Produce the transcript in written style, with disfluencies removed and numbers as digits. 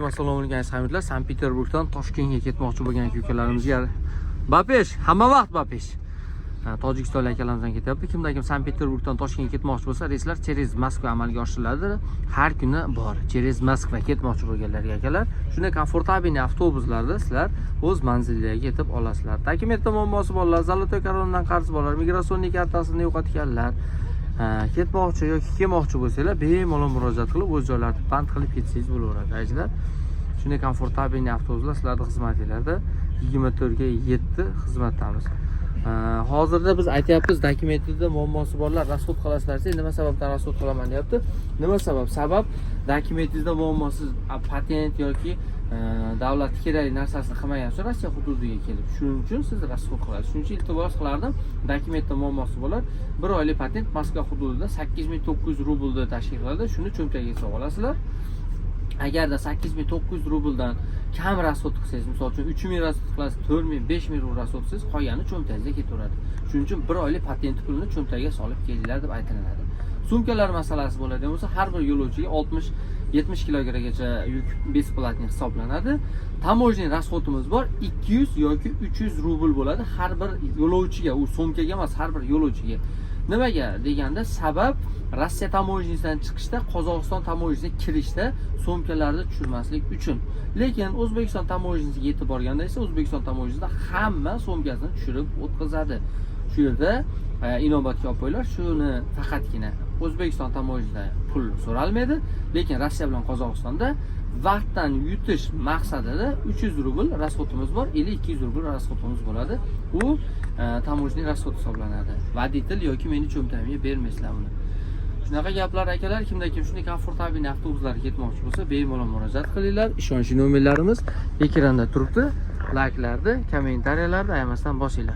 Assalomu alaykum hamyurtlar. Sankt-Peterburgdan Toshkentga ketmoqchi bo'lgan ukalarimizga Bapesh, hamma vaqt Bapesh. Tojikistonlik akalarimizdan ketyapti. Kimda kim Sankt-Peterburgdan Toshkentga ketmoqchi bo'lsa, reyslar через Moskva amalga oshiriladi. Har kuni bor. Через Moskva ketmoqchi bo'lganlarga akalar, shunday komfortabilniy avtobuslarda sizlar o'z manzillariga yetib olasizlar. Dokumentda muammosi borlar, Zolotoy korondan qarz borlar, migratsion kartasini yo'qotganlar, ketmoqchi yoki kelmoqchi bo'lsanglar, bemalol murojaat qilib o'z joylarida band qilib ketsangiz bo'laveradi, azizlar. Shunday komfortabilniy avtobuslar sizlarning xizmatinglarda 24 ga 7 xizmatdamiz. Hozirda biz aytyapmiz, dokumentida muammosi borlar, rasxod qilasizlar. Nima sababdan rasxod qilaman deyapti. Nima sabab? Sabab dokumentingizda muammosiz patent yoki davlat kerakli narsasini qilmagansiz Rossiya hududiga kelib. Shuning uchun siz rasxod qilasiz. Shuning uchun iltimos qilardim, dokumentda muammosi bo'lar. 1 oylik patent Moskva hududida 8900 rublda tashkil qiladi. Shuni cho'ntagiga solib olasizlar. Agarda 8900 rubldan kam rasxod qilsangiz, misol uchun 3000 rasxod qilasiz, 4000, 5000 rubl rasxod qilsangiz, qolgani cho'ntagingizga ketaveradi. Shuning uchun 1 oylik patent pulini cho'ntagiga solib kelinglar deb aytiladi. Sumkalar masalasi bo'ladigan bo'lsa, har bir yo'lovchiga 60-70 kilogramgacha yuk besplatniy hisoblanadi. Tamojniy rasxodimiz bor, 200 yoki 300 rubl bo'ladi har bir yo'lovchiga, u sumkaga emas, har bir yo'lovchiga. Nimaga deganda, sabab Rossiya tamojnisidan chiqishda, Qozog'iston tamojnisiga kirishda sumkalarni tushirmaslik uchun. Lekin O'zbekiston tamojnisiga yetib borganda esa O'zbekiston tamojnisida hamma sumkasini tushirib o'tkazadi. Shu yerda inobatga olib qo'yinglar, shuni faqatgina O'zbekiston tamojnisida pul so'ralmaydi, lekin Rossiya bilan Qozog'istonda vaqtdan yutish maqsadida 300 rubl rasxodimiz bor, 200 rubl rasxodimiz bo'ladi. U tamojniy rasxod hisoblanadi. Voditel yoki meni cho'ntagimga bermaysizlar uni. Shunaqa gaplar akalar, kimda kim shunday komfortabilniy avtobuslarga ketmoqchi bo'lsa, bemalol murojaat qilinglar. Ishonchli nomerlarimiz ekranda turibdi. Layklarni, kommentariyalarni ayamasdan bosinglar.